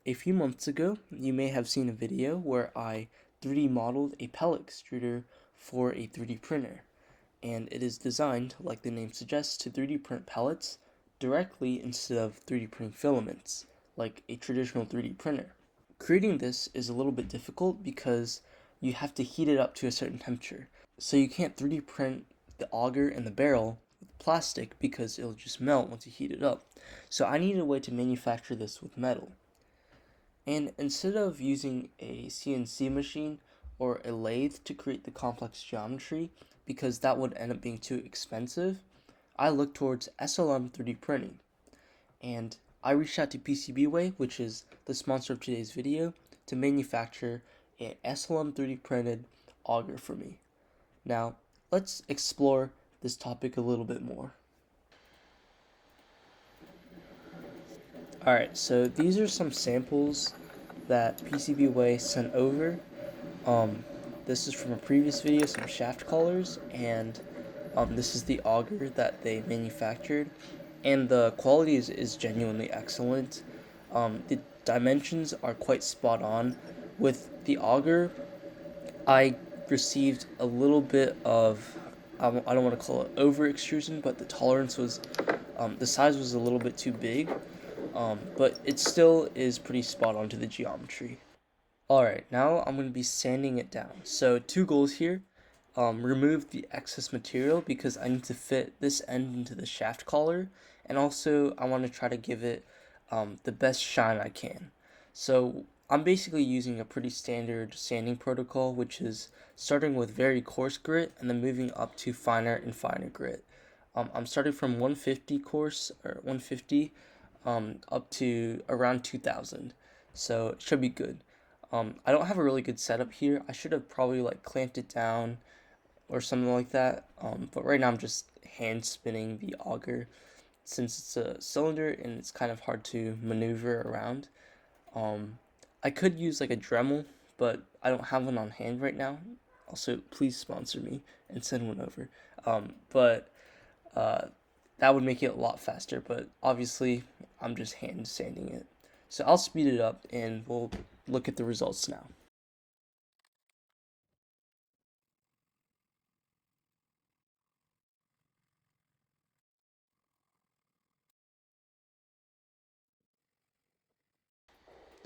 A few months ago, you may have seen a video where I 3D modeled a pellet extruder for a 3D printer, and it is designed, like the name suggests, to 3D print pellets directly instead of 3D printing filaments, like a traditional 3D printer. Creating this is a little bit difficult because you have to heat it up to a certain temperature, so you can't 3D print the auger and the barrel with plastic because it'll just melt once you heat it up. So I needed a way to manufacture this with metal. And instead of using a CNC machine or a lathe to create the complex geometry, because that would end up being too expensive, I looked towards SLM 3D printing. And I reached out to PCBWay, which is the sponsor of today's video, to manufacture an SLM 3D printed auger for me. Now, let's explore this topic a little bit more. Alright, so these are some samples that PCBWay sent over. This is from a previous video, some shaft colors, and this is the auger that they manufactured, and the quality is genuinely excellent. The dimensions are quite spot on. With the auger, I received a little bit of, I don't want to call it over extrusion, but the tolerance was, the size was a little bit too big, but it still is pretty spot on to the geometry. Alright, now I'm going to be sanding it down. So 2 goals here. Remove the excess material because I need to fit this end into the shaft collar, and also I want to try to give it the best shine I can. So I'm basically using a pretty standard sanding protocol, which is starting with very coarse grit and then moving up to finer and finer grit. I'm starting from 150 coarse, or 150 up to around 2000, so it should be good. I don't have a really good setup here. I should have probably like clamped it down or something like that. But right now I'm just hand spinning the auger since it's a cylinder and it's kind of hard to maneuver around. I could use like a Dremel, but I don't have one on hand right now. Also, please sponsor me and send one over. But that would make it a lot faster, but obviously I'm just hand sanding it. So I'll speed it up and we'll look at the results now.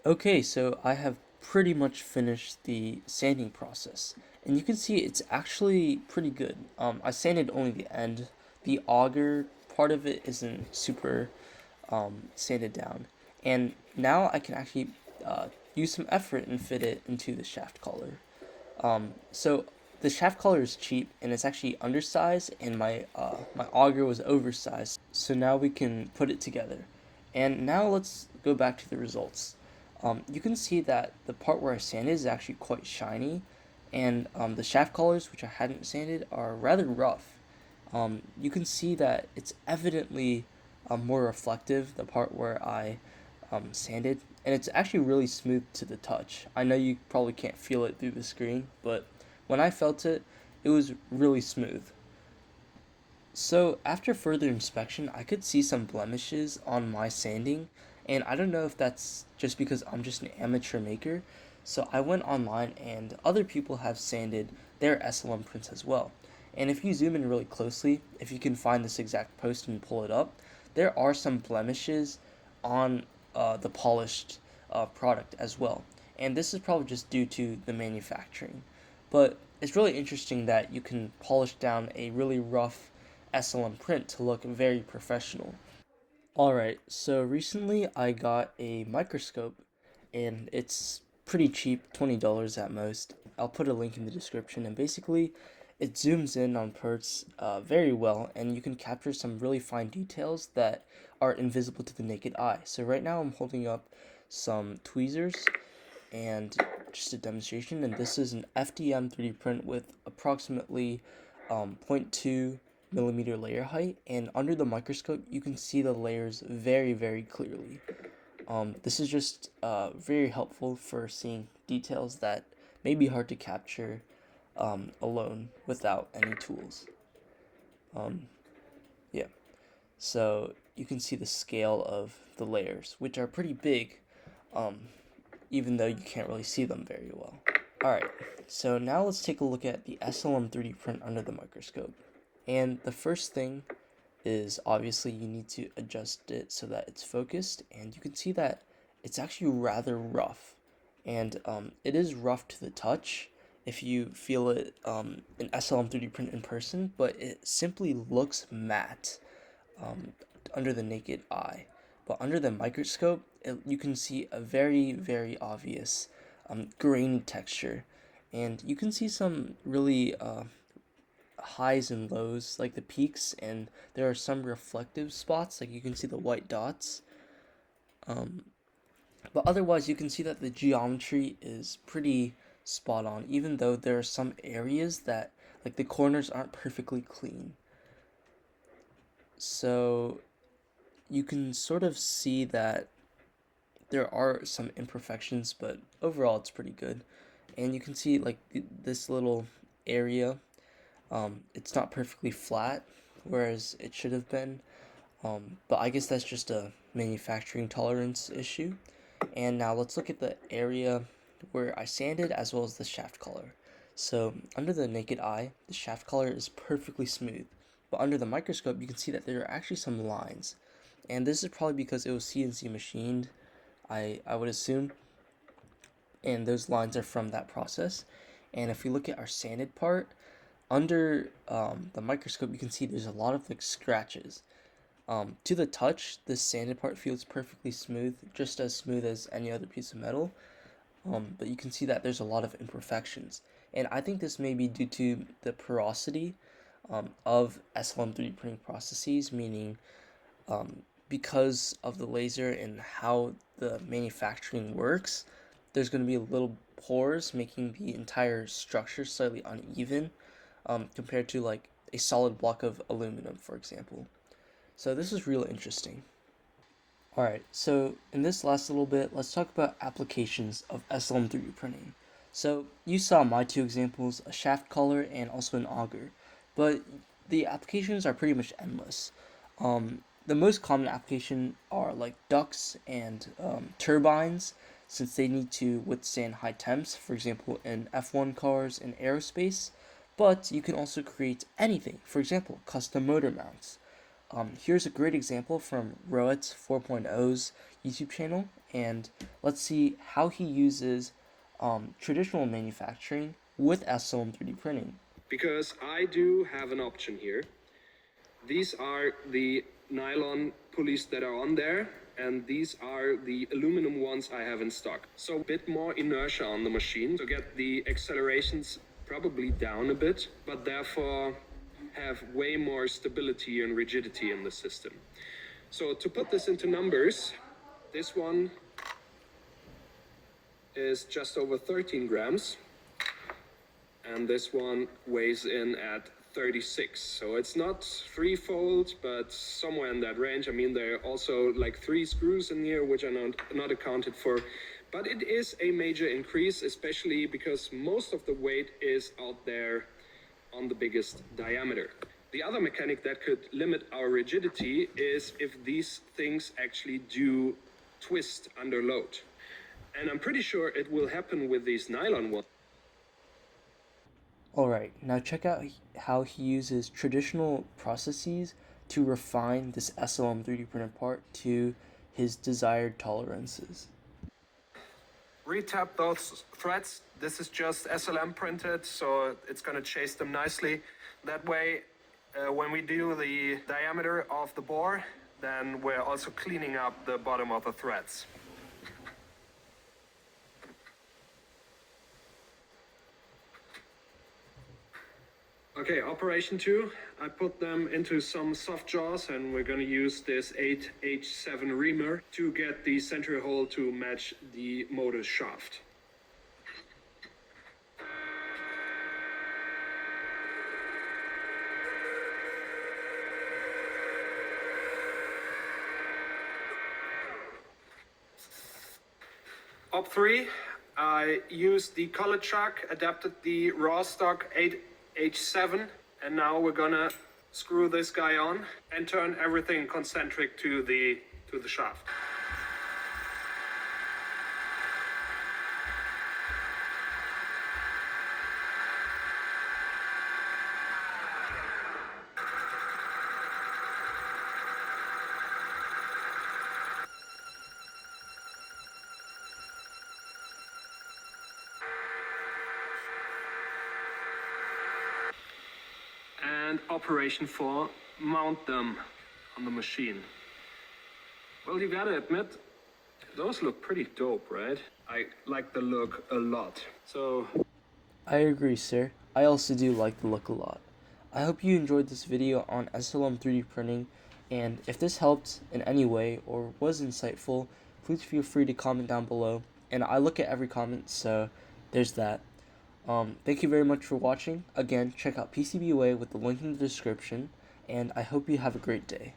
Okay, so I have pretty much finished the sanding process, and you can see it's actually pretty good. I sanded only the end. The auger part of it isn't super sanded down, and now I can actually use some effort and fit it into the shaft collar. So the shaft collar is cheap and it's actually undersized, and my auger was oversized. So now we can put it together. And now let's go back to the results. You can see that the part where I sanded is actually quite shiny, and the shaft collars, which I hadn't sanded, are rather rough. You can see that it's evidently more reflective, the part where I sanded, and it's actually really smooth to the touch. I know you probably can't feel it through the screen, but when I felt it, it was really smooth. So after further inspection, I could see some blemishes on my sanding, and I don't know if that's just because I'm just an amateur maker. So I went online, and other people have sanded their SLM prints as well. And if you zoom in really closely, if you can find this exact post and pull it up, there are some blemishes on the polished product as well. And this is probably just due to the manufacturing. But it's really interesting that you can polish down a really rough SLM print to look very professional. Alright, so recently I got a microscope, and it's pretty cheap, $20 at most. I'll put a link in the description, and basically it zooms in on parts very well, and you can capture some really fine details that are invisible to the naked eye. So right now I'm holding up some tweezers and just a demonstration, and this is an FDM 3D print with approximately 0.2 millimeter layer height, and under the microscope you can see the layers very clearly. This is just very helpful for seeing details that may be hard to capture alone without any tools. Yeah, so you can see the scale of the layers, which are pretty big. even though you can't really see them very well. Alright, so now let's take a look at the SLM 3D print under the microscope. And the first thing is obviously you need to adjust it so that it's focused, and you can see that it's actually rather rough. And it is rough to the touch if you feel it in SLM 3D print in person, but it simply looks matte under the naked eye. But under the microscope, you can see a very, very obvious grainy texture. And you can see some really highs and lows, like the peaks, and there are some reflective spots, like you can see the white dots. But otherwise, you can see that the geometry is pretty spot on, even though there are some areas that, like the corners aren't perfectly clean. So you can sort of see that there are some imperfections, but overall it's pretty good. And you can see like this little area, it's not perfectly flat, whereas it should have been. But I guess that's just a manufacturing tolerance issue. And now let's look at the area where I sanded as well as the shaft color. So under the naked eye, the shaft color is perfectly smooth. But under the microscope, you can see that there are actually some lines. And this is probably because it was CNC machined, I would assume. And those lines are from that process. And if we look at our sanded part, under the microscope, you can see there's a lot of like scratches. To the touch, this sanded part feels perfectly smooth, just as smooth as any other piece of metal. But you can see that there's a lot of imperfections. And I think this may be due to the porosity of SLM 3D printing processes, meaning because of the laser and how the manufacturing works, there's going to be little pores making the entire structure slightly uneven compared to like a solid block of aluminum, for example. So this is real interesting. Alright, so in this last little bit, let's talk about applications of SLM 3D printing. So you saw my two examples, a shaft color and also an auger, but the applications are pretty much endless. The most common application are like ducts and turbines, since they need to withstand high temps, for example in F1 cars and aerospace, but you can also create anything, for example custom motor mounts. Here's a great example from Roet 4.0's YouTube channel, and let's see how he uses traditional manufacturing with SLM 3D printing. Because I do have an option here. These are the nylon pulleys that are on there, and these are the aluminum ones I have in stock. So a bit more inertia on the machine to get the accelerations probably down a bit, but therefore have way more stability and rigidity in the system. So to put this into numbers, this one is just over 13 grams, and this one weighs in at 36. So it's not threefold, but somewhere in that range. I mean, there are also like 3 screws in here, which are not accounted for. But it is a major increase, especially because most of the weight is out there on the biggest diameter. The other mechanic that could limit our rigidity is if these things actually do twist under load. And I'm pretty sure it will happen with these nylon ones. Alright, now check out how he uses traditional processes to refine this SLM 3D printed part to his desired tolerances. Retap those threads. This is just SLM printed, so it's going to chase them nicely. That way, when we do the diameter of the bore, then we're also cleaning up the bottom of the threads. Okay, operation 2. I put them into some soft jaws, and we're going to use this 8H7 reamer to get the center hole to match the motor shaft. Op 3, I used the color chuck, adapted the raw stock 8H7, and now we're gonna screw this guy on and turn everything concentric to the shaft. and Operation 4, mount them on the machine. Well, you gotta admit, those look pretty dope, right? I like the look a lot. So, I agree, sir. I also do like the look a lot. I hope you enjoyed this video on SLM 3D printing, and if this helped in any way or was insightful, please feel free to comment down below. And I look at every comment, so there's that. Thank you very much for watching. Again, check out PCB Away with the link in the description, and I hope you have a great day.